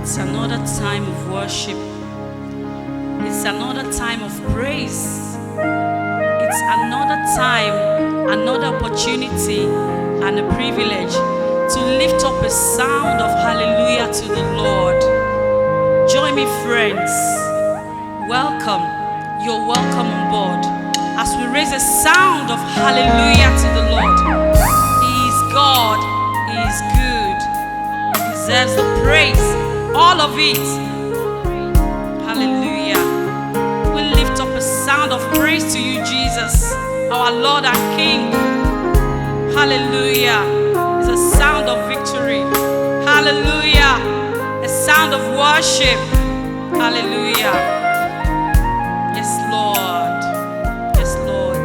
It's another time of worship. It's another time of praise. It's another time, another opportunity, and a privilege to lift up a sound of hallelujah to the Lord. Join me, friends. Welcome. You're welcome on board as we raise a sound of hallelujah to the Lord. He is God. He is good. He deserves the praise. All of it. Hallelujah. We lift up a sound of praise to you, Jesus, our Lord and King. Hallelujah. It's a sound of victory. Hallelujah. A sound of worship. Hallelujah. Yes, Lord. Yes, Lord.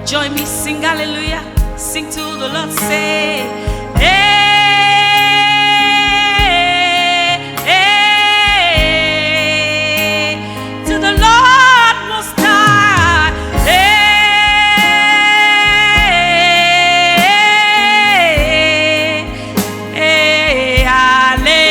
Join me, sing hallelujah. Sing to the Lord, say, hey, hey, to the Lord Most High. Hey, hey, hallelujah.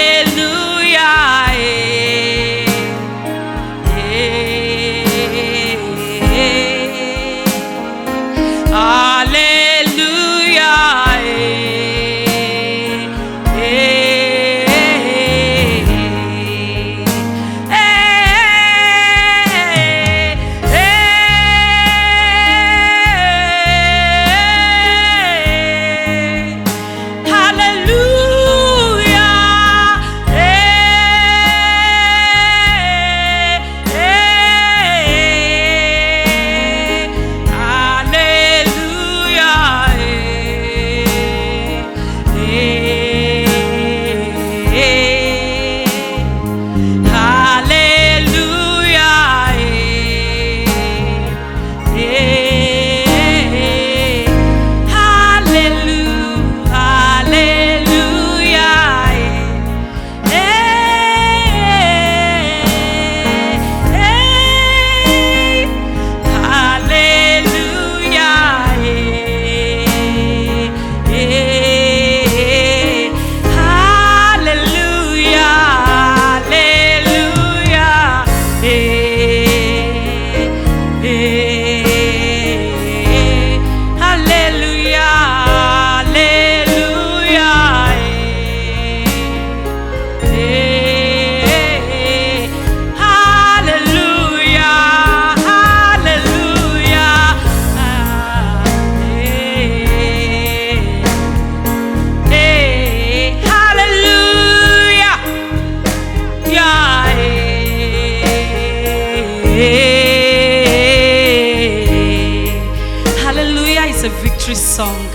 Hallelujah is a victory song.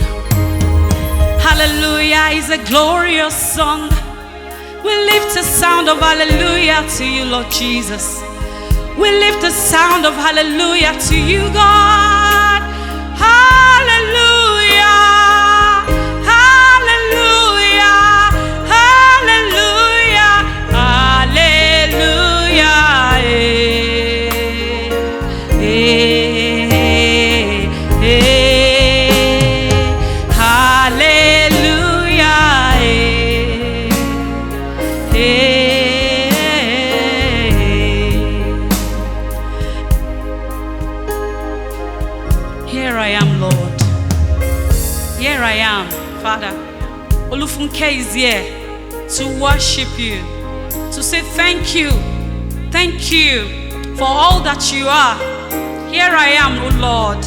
Hallelujah is a glorious song. We lift a sound of hallelujah to you, Lord Jesus. We lift a sound of hallelujah to you, God. Hallelujah. Hallelujah. Hallelujah. Hallelujah. Here I am, Lord. Here I am, Father. Funke is here to worship you, to say thank you. Thank you for all that you are. Here I am, O Lord.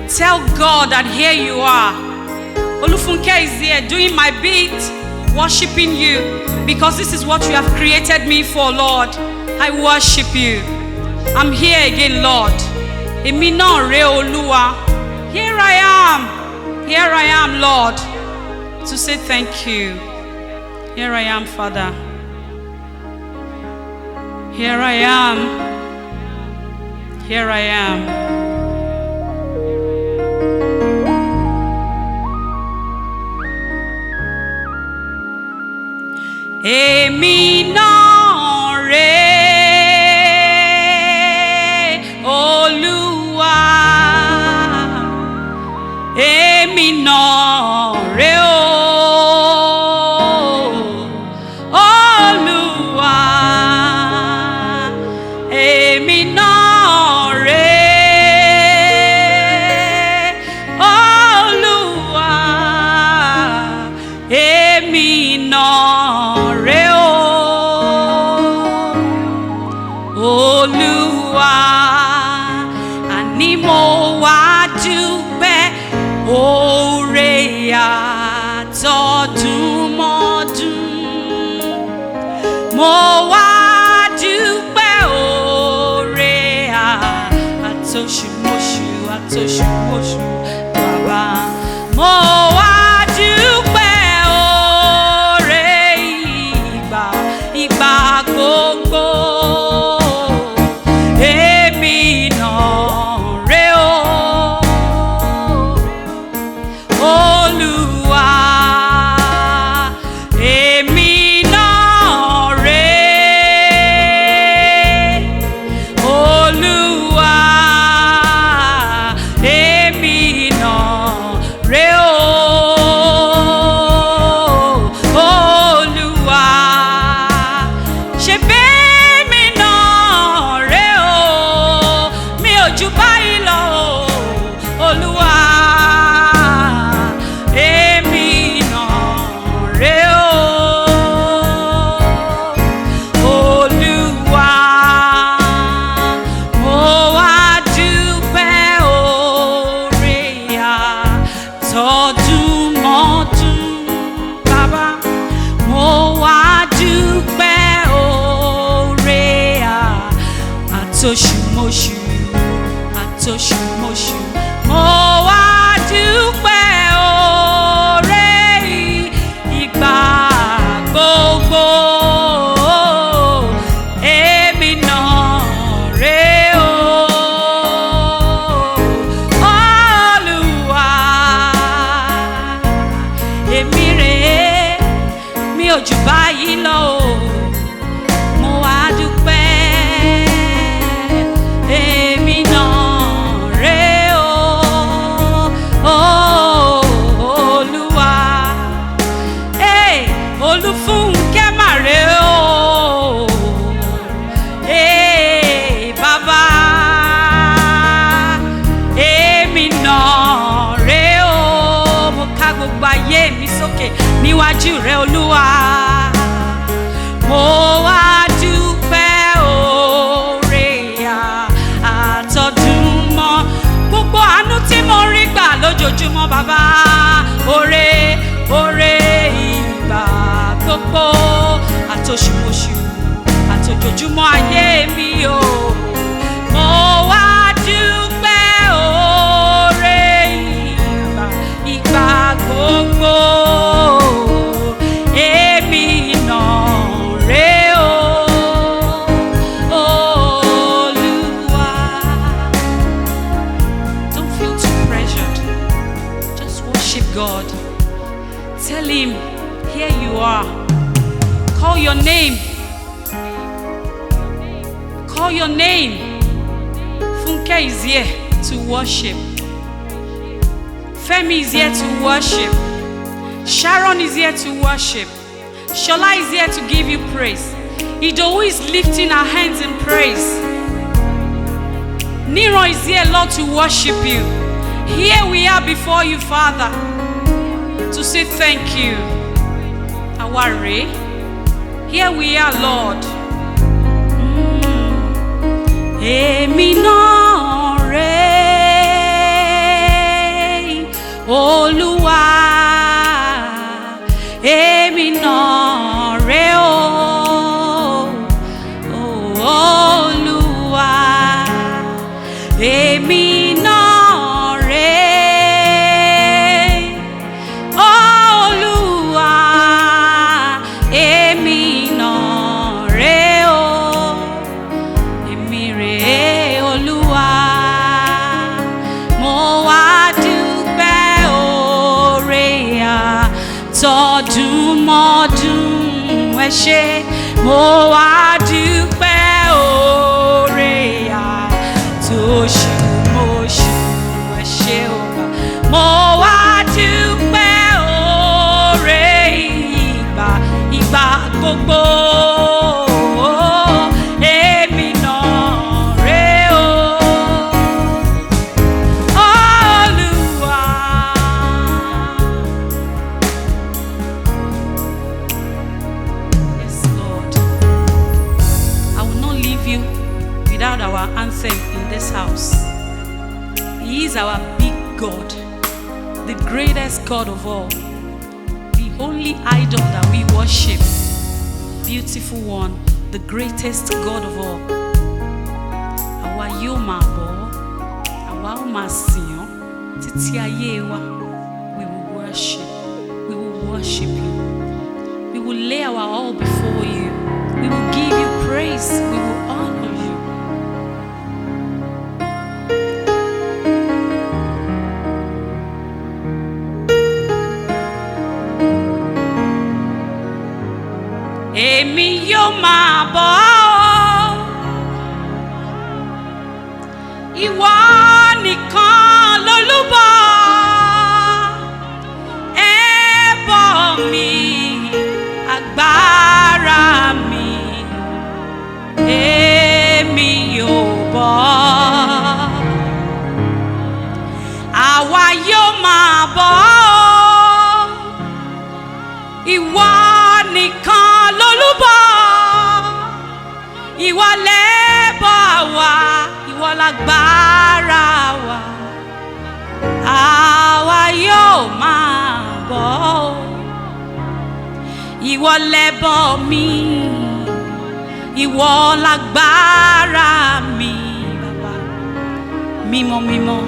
Tell God that here you are. Funke is here doing my bit, worshiping you, because this is what you have created me for, Lord. I worship you. I'm here again, Lord. Èmi náà rè Olúwa. Here I am, Lord, to say thank you. Here I am, Father. Here I am. Here I am. Èmi náà rè Olúwa. Èmi náà rè Olúwa. Èmi náà rè Olúwa. Èmi náà rè Olúwa. Àní mo wá dúpẹ́ oore àtọdúnmọ́dún. Mo wá dúpẹ́ oore àtoṣùmọ̀ṣù Bàbá. Mo wá dúpẹ́ oore ìgbà gbogbo. Èmi náà rè Olúwa. Èmi náà rè Olúwa. Èmi náà rè Olúwa. Ṣebí èmi náà rè mi ò jù báyìí lọ Olúwa. Èmi náà rè Olúwa. Mo wá dúpẹ́ oore àtọdúnmọ́dún Bàbá. Mo wá dúpẹ́ oore àtoṣùmọ̀ṣù. Mo wá dúpẹ́ oore ìgbà gbogbo. Èmi náà rè Olúwa. Èmi rè mi ò jù báyìí lọ mo wá dúpẹ́. Èmi náà rè Olúwa. Olúfúnkẹ́ mà rè Bàbá. Èmi náà rè mo ká gbogbo ayé mi sókè níwájú rẹ Olúwa. Mo wá dúpẹ́ oore àtọdúnmọ́. Gbogbo àánú tí mo rí gbà lójoojúmọ́ Bàbá. Oore ìgbà gbogbo àtoṣùmọ̀ṣù àtojoojúmọ́ ayé mi o. Mo wá dúpẹ́ oore ìgbà gbogbo. Èmi náà rè Olúwa. Don't feel too pressured. Just worship God. Tell him, here you are. Call your name. Call your name. Funke is here to worship. Femi is here to worship. Sharon is here to worship. Shola is here to give you praise. Idowu is lifting our hands in praise. Nero is here, Lord, to worship you. Here we are before you, Father, to say thank you. Aware. Here we are, Lord. Èmi náà rè Olúwa. Èmi náà rè Olúwa. ẹ ṣé. Mo wá dúpẹ́ oore àtòṣù mo ṣù ẹ ṣé o. Mo wá dúpẹ́ oore ìgbà gbogbo. Èmi náà rè o. Olúwa. Yes, Lord. I will not leave you without our anthem in this house. He is our big God, the greatest God of all, the only idol that we worship, beautiful one, the greatest God of all. Àwa yóò máa bọ̀ ọ́, àwa ó máa sìn ọ́ títí ayé wa. We will worship. We will worship you. We will lay our all before you. We will give you praise. We will honor you. Èmi yóò máa bọ̀ ọ́, ìwọ nìkan lolúbọ, ẹbọ mi, agbára mi, èmi yóò bọ̀ ọ́. Àwa yóò máa bọ̀ ọ́, ìwọ nìkan lolúbọ, ìwọ lẹ́bọ wa, ìwọ lágbára wa. Àwa yóò máa bọ̀ ọ́, ìwọ lẹ́bọ mi, ìwọ lágbára mi, bàbá mímọ́ mímọ́,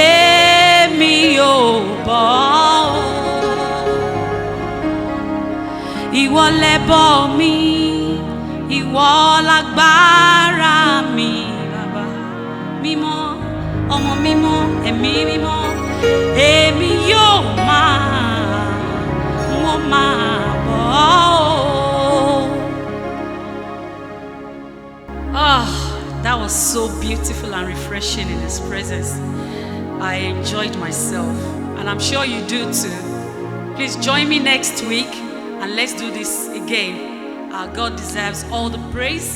èmi yóò bọ̀ ọ́. Ìwọ lẹ́bọ mi, ìwọ lágbára mi, bàbá mímọ́, ọmọ mímọ́, ẹ̀mí mímọ́, èmi yóò wọ́n máa bọ̀ ọ́. Ah, that was so beautiful and refreshing in His presence. I enjoyed myself, and I'm sure you do too. Please join me next week. And let's do this again. Our God deserves all the praise.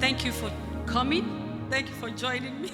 Thank you for coming. Thank you for joining me.